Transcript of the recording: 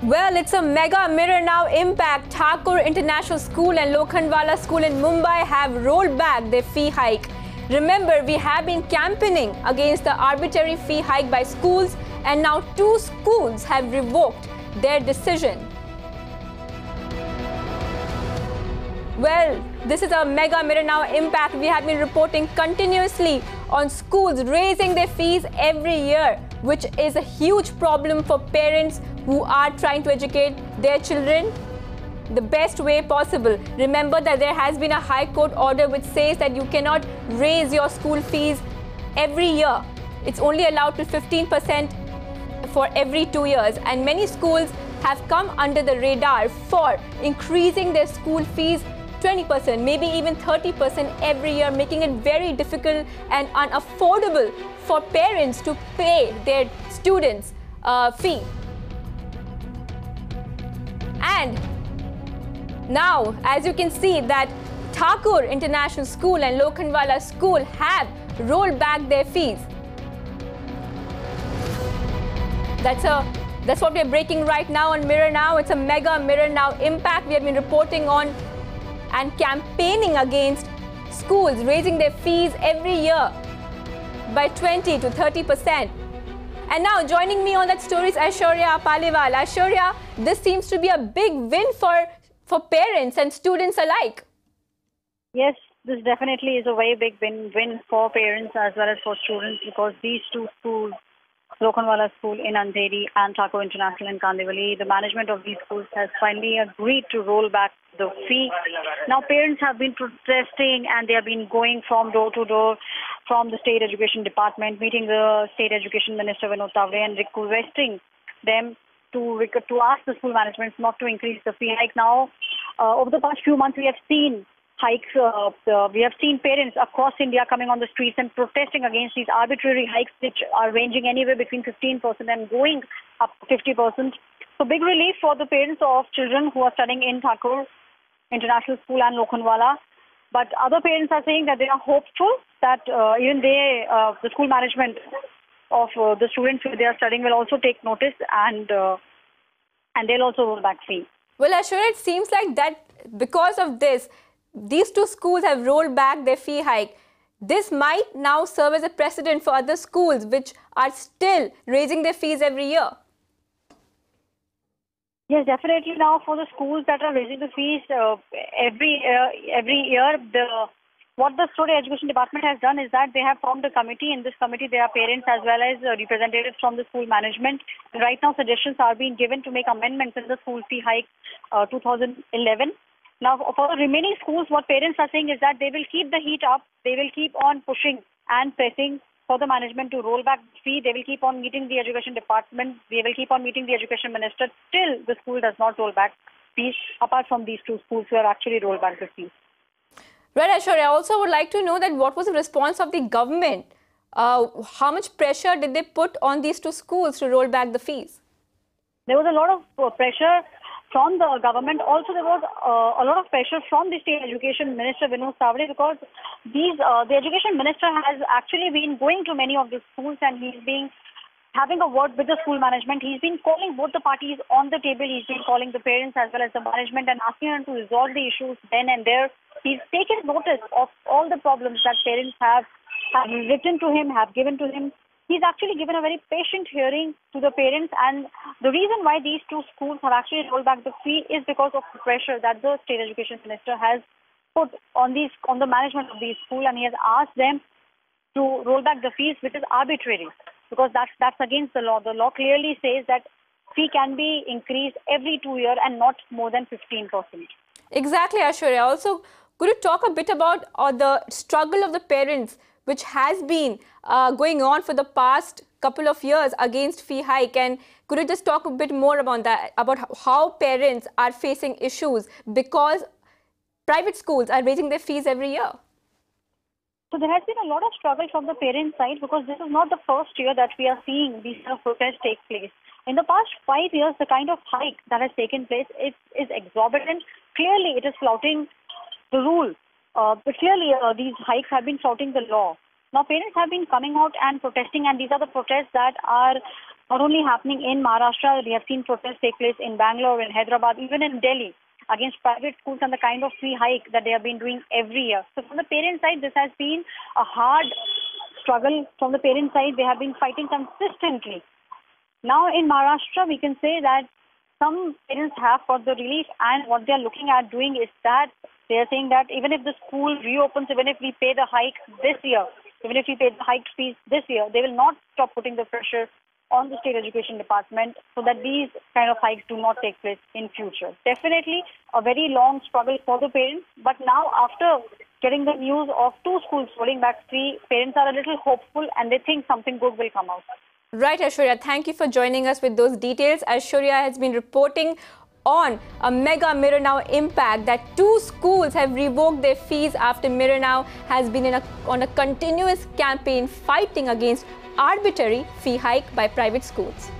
Well, it's a mega mirror now impact. Thakur International School and Lokhandwala School in Mumbai have rolled back their fee hike. Remember, we have been campaigning against the arbitrary fee hike by schools, and now two schools have revoked their decision. Well, this is a mega mirror now impact. We have been reporting continuously on schools raising their fees every year, which is a huge problem for parents who are trying to educate their children the best way possible. Remember that there has been a High Court order which says that you cannot raise your school fees every year. It's only allowed to 15% for every 2 years, and many schools have come under the radar for increasing their school fees 20%, maybe even 30% every year, making it very difficult and unaffordable for parents to pay their students' fee. And now, as you can see, that Thakur International School and Lokhandwala School have rolled back their fees. That's what we're breaking right now on Mirror Now. It's a mega Mirror Now impact. We have been reporting on and campaigning against schools raising their fees every year by 20 to 30%. And now joining me on that story is Aishwarya Paliwal. Aishwarya, this seems to be a big win for parents and students alike. Yes, this definitely is a very big win for parents as well as for students, because these two schools, Lokhandwala School in Andheri and Thakur International in Kandivali, the management of these schools has finally agreed to roll back the fee. Now parents have been protesting and they have been going from door to door from the State Education Department, meeting the State Education Minister Vinod Tavre and requesting them to ask the school management not to increase the fee hike. Now, over the past few months, we have seen hikes. We have seen parents across India coming on the streets and protesting against these arbitrary hikes, which are ranging anywhere between 15% and going up to 50%. So big relief for the parents of children who are studying in Thakur International School and Lokhandwala. But other parents are saying that they are hopeful that even the school management of the students where they are studying will also take notice and they'll also roll back fee. Well, Aishwarya, it seems like that because of this, these two schools have rolled back their fee hike. This might now serve as a precedent for other schools which are still raising their fees every year. Yes, definitely. Now, for the schools that are raising the fees every year, what the State Education Department has done is that they have formed a committee. In this committee, there are parents as well as representatives from the school management. Right now, suggestions are being given to make amendments in the school fee hike 2011. Now, for the remaining schools, what parents are saying is that they will keep the heat up. They will keep on pushing and pressing for the management to roll back the fee. They will keep on meeting the Education Department. They will keep on meeting the Education Minister till the school does not roll back fees, apart from these two schools who have actually rolled back the fees. Right, Aishwarya, I also would like to know that what was the response of the government? How much pressure did they put on these two schools to roll back the fees? There was a lot of pressure from the government. Also, there was a lot of pressure from the State Education Minister Vinod Tavre, because the Education Minister has actually been going to many of the schools and he's been having a word with the school management. He's been calling both the parties on the table. He's been calling the parents as well as the management and asking them to resolve the issues then and there. He's taken notice of all the problems that parents have written to him, have given to him. He's actually given a very patient hearing to the parents, and the reason why these two schools have actually rolled back the fee is because of the pressure that the State Education Minister has put on the management of these schools, and he has asked them to roll back the fees, which is arbitrary, because that's against the law. The law clearly says that fee can be increased every 2 years and not more than 15%. Exactly, Aishwarya. Also, could you talk a bit about the struggle of the parents, which has been going on for the past couple of years against fee hike, and could you just talk a bit more about that, about how parents are facing issues because private schools are raising their fees every year? So there has been a lot of struggle from the parent side, because this is not the first year that we are seeing these kind of protests take place. In the past 5 years, the kind of hike that has taken place is exorbitant. Clearly, it is flouting the rule. But clearly, these hikes have been flouting the law. Now, parents have been coming out and protesting, and these are the protests that are not only happening in Maharashtra, we have seen protests take place in Bangalore, in Hyderabad, even in Delhi against private schools and the kind of fee hike that they have been doing every year. So from the parent side, this has been a hard struggle. From the parent side, they have been fighting consistently. Now in Maharashtra, we can say that some parents have got the relief, and what they are looking at doing is that they are saying that even if the school reopens, even if we pay the hike this year, even if we pay the hiked fees this year, they will not stop putting the pressure on the state education department so that these kind of hikes do not take place in future. Definitely a very long struggle for the parents, but now after getting the news of 2 schools rolling back fee, parents are a little hopeful and they think something good will come out. Right, Aishwarya, thank you for joining us with those details. Aishwarya has been reporting on a mega Mirror Now impact that 2 schools have revoked their fees after Mirror Now has been on a continuous campaign fighting against arbitrary fee hike by private schools.